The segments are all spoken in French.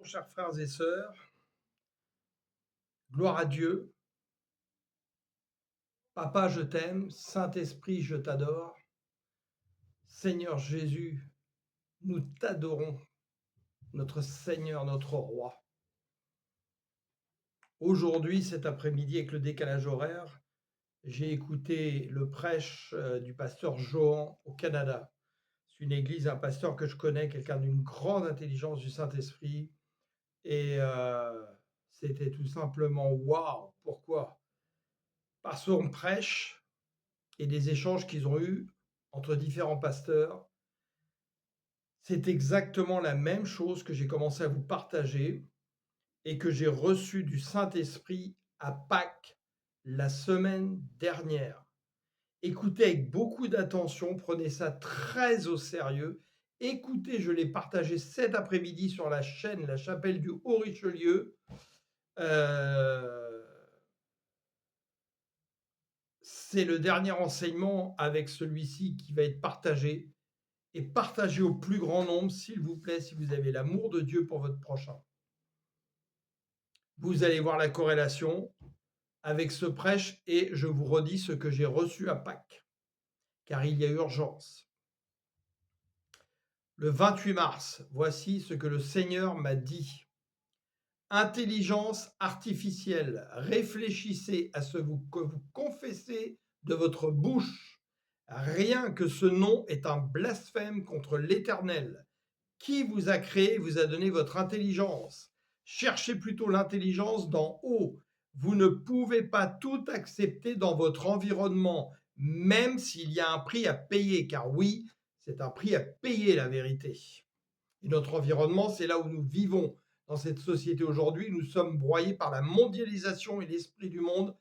Chers frères et sœurs, gloire à Dieu. Papa, je t'aime. Saint-Esprit, je t'adore. Seigneur Jésus, nous t'adorons, notre Seigneur, notre Roi. Aujourd'hui, cet après-midi, avec le décalage horaire, j'ai écouté le prêche du pasteur Johan au Canada. C'est une église, un pasteur que je connais, quelqu'un d'une grande intelligence du Saint-Esprit. Et c'était tout simplement waouh. Pourquoi? Par son prêche et des échanges qu'ils ont eus entre différents pasteurs, c'est exactement la même chose que j'ai commencé à vous partager et que j'ai reçu du Saint-Esprit à Pâques la semaine dernière. Écoutez avec beaucoup d'attention, prenez ça très au sérieux. Écoutez, je l'ai partagé cet après-midi sur la chaîne La Chapelle du Haut-Richelieu. C'est le dernier enseignement avec celui-ci qui va être partagé et partagez au plus grand nombre, s'il vous plaît, si vous avez l'amour de Dieu pour votre prochain. Vous allez voir la corrélation avec ce prêche et je vous redis ce que j'ai reçu à Pâques, car il y a urgence. Le 28 mars, voici ce que le Seigneur m'a dit. Intelligence artificielle, réfléchissez à ce que vous confessez de votre bouche. Rien que ce nom est un blasphème contre l'Éternel. Qui vous a créé, vous a donné votre intelligence. Cherchez plutôt l'intelligence d'en haut. Vous ne pouvez pas tout accepter dans votre environnement, même s'il y a un prix à payer, car oui, c'est un prix à payer, la vérité. Et notre environnement, c'est là où nous vivons. Dans cette société aujourd'hui, nous sommes broyés par la mondialisation et l'esprit du monde,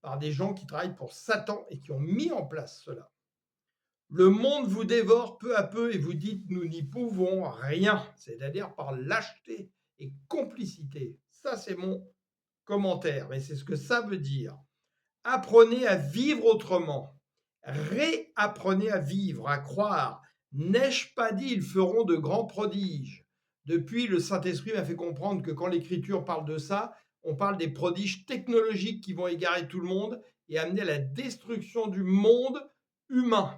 par des gens qui travaillent pour Satan et qui ont mis en place cela. Le monde vous dévore peu à peu et vous dites nous n'y pouvons rien, c'est-à-dire par lâcheté et complicité. Ça, c'est mon commentaire, mais c'est ce que ça veut dire. Apprenez à vivre autrement. Réapprenez à vivre, à croire. N'ai-je pas dit ils feront de grands prodiges? Depuis, le Saint-Esprit m'a fait comprendre que quand l'Écriture parle de ça, on parle des prodiges technologiques qui vont égarer tout le monde et amener à la destruction du monde humain.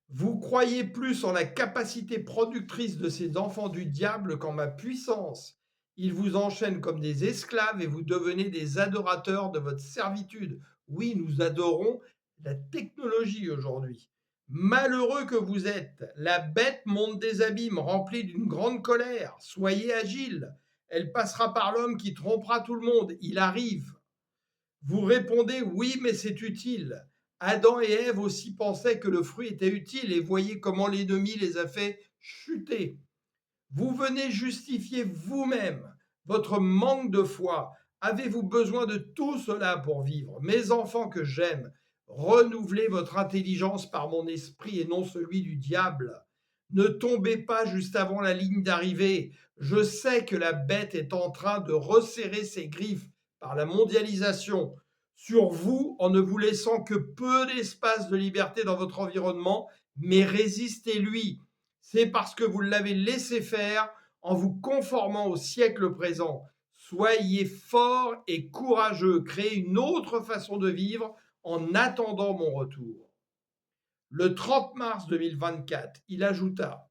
Vous croyez plus en la capacité productrice de ces enfants du diable qu'en ma puissance. Ils vous enchaînent comme des esclaves et vous devenez des adorateurs de votre servitude. Oui, nous adorons la technologie aujourd'hui. Malheureux que vous êtes, la bête monte des abîmes, remplie d'une grande colère. Soyez agile. Elle passera par l'homme qui trompera tout le monde. Il arrive. Vous répondez oui, mais c'est utile. Adam et Ève aussi pensaient que le fruit était utile et voyez comment l'ennemi les a fait chuter. Vous venez justifier vous-même votre manque de foi. Avez-vous besoin de tout cela pour vivre? Mes enfants que j'aime, renouvelez votre intelligence par mon esprit et non celui du diable. Ne tombez pas juste avant la ligne d'arrivée. Je sais que la bête est en train de resserrer ses griffes par la mondialisation sur vous en ne vous laissant que peu d'espace de liberté dans votre environnement, mais résistez-lui. C'est parce que vous l'avez laissé faire en vous conformant au siècle présent. Soyez forts et courageux, créez une autre façon de vivre en attendant mon retour. Le 30 mars 2024, il ajouta: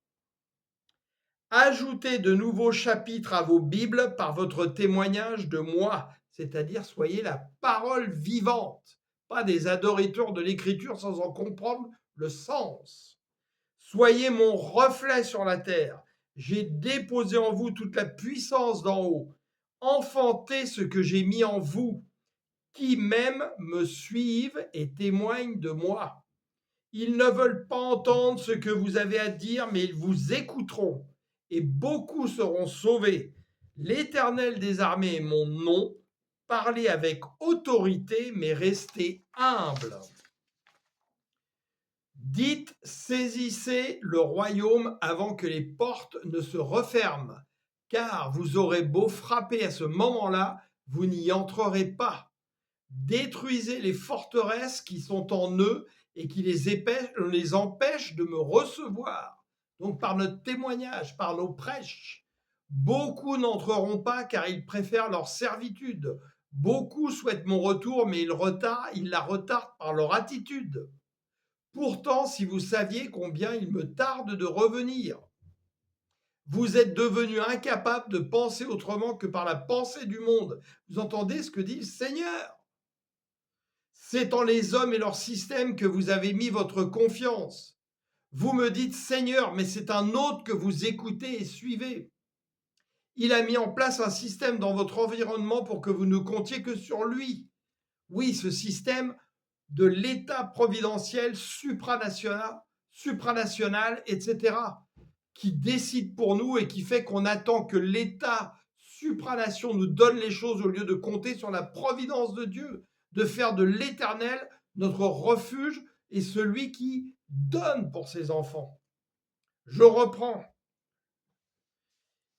ajoutez de nouveaux chapitres à vos Bibles par votre témoignage de moi, c'est-à-dire soyez la parole vivante, pas des adorateurs de l'écriture sans en comprendre le sens. Soyez mon reflet sur la terre. J'ai déposé en vous toute la puissance d'en haut. Enfantez ce que j'ai mis en vous, qui même me suivent et témoignent de moi. Ils ne veulent pas entendre ce que vous avez à dire, mais ils vous écouteront, et beaucoup seront sauvés. L'Éternel des armées est mon nom. Parlez avec autorité, mais restez humble. Dites, saisissez le royaume avant que les portes ne se referment, car vous aurez beau frapper à ce moment-là, vous n'y entrerez pas. Détruisez les forteresses qui sont en eux et qui les empêchent de me recevoir. Donc par notre témoignage, par nos prêches, Beaucoup n'entreront pas car ils préfèrent leur servitude. Beaucoup souhaitent mon retour, mais ils la retardent par leur attitude. Pourtant, si vous saviez combien il me tarde de revenir, vous êtes devenus incapables de penser autrement que par la pensée du monde. Vous entendez ce que dit le Seigneur? C'est en les hommes et leur système que vous avez mis votre confiance. Vous me dites Seigneur, mais c'est un autre que vous écoutez et suivez. Il a mis en place un système dans votre environnement pour que vous ne comptiez que sur lui. Oui, ce système de l'État providentiel supranational, etc., qui décide pour nous et qui fait qu'on attend que l'État supranation nous donne les choses au lieu de compter sur la providence de Dieu, de faire de l'Éternel notre refuge et celui qui donne pour ses enfants. Je reprends.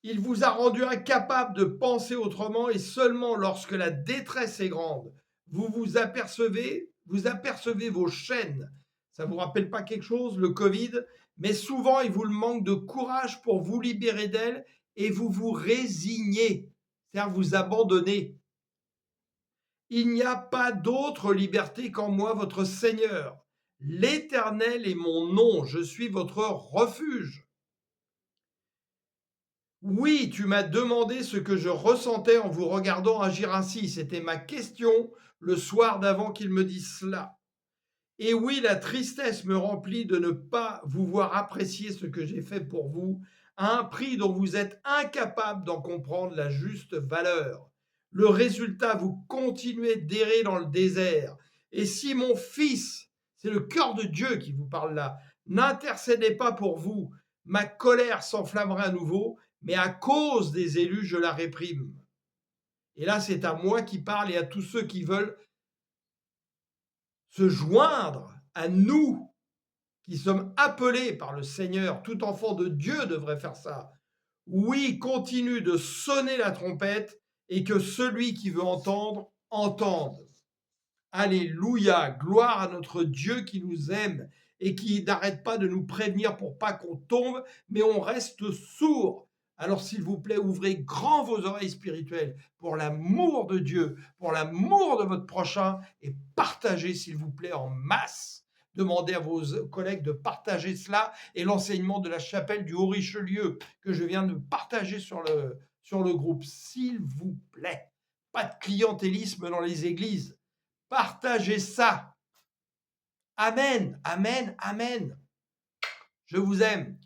Il vous a rendu incapable de penser autrement et seulement lorsque la détresse est grande, vous apercevez vos chaînes. Ça ne vous rappelle pas quelque chose, le Covid? Mais souvent, il vous manque de courage pour vous libérer d'elle et vous vous résignez, c'est-à-dire vous abandonnez. Il n'y a pas d'autre liberté qu'en moi, votre Seigneur. L'Éternel est mon nom, je suis votre refuge. Oui, tu m'as demandé ce que je ressentais en vous regardant agir ainsi. C'était ma question le soir d'avant qu'il me dise cela. Et oui, la tristesse me remplit de ne pas vous voir apprécier ce que j'ai fait pour vous à un prix dont vous êtes incapable d'en comprendre la juste valeur. Le résultat, vous continuez d'errer dans le désert. Et si mon fils, c'est le cœur de Dieu qui vous parle là, n'intercédait pas pour vous, ma colère s'enflammerait à nouveau, mais à cause des élus, je la réprime. Et là, c'est à moi qui parle et à tous ceux qui veulent se joindre à nous qui sommes appelés par le Seigneur. Tout enfant de Dieu devrait faire ça. Oui, continue de sonner la trompette et que celui qui veut entendre, entende. Alléluia, gloire à notre Dieu qui nous aime et qui n'arrête pas de nous prévenir pour pas qu'on tombe, mais on reste sourd. Alors s'il vous plaît, ouvrez grand vos oreilles spirituelles pour l'amour de Dieu, pour l'amour de votre prochain et partagez s'il vous plaît en masse. Demandez à vos collègues de partager cela et l'enseignement de la chapelle du Haut-Richelieu que je viens de partager sur le groupe. S'il vous plaît, pas de clientélisme dans les églises. Partagez ça. Amen, amen, amen. Je vous aime.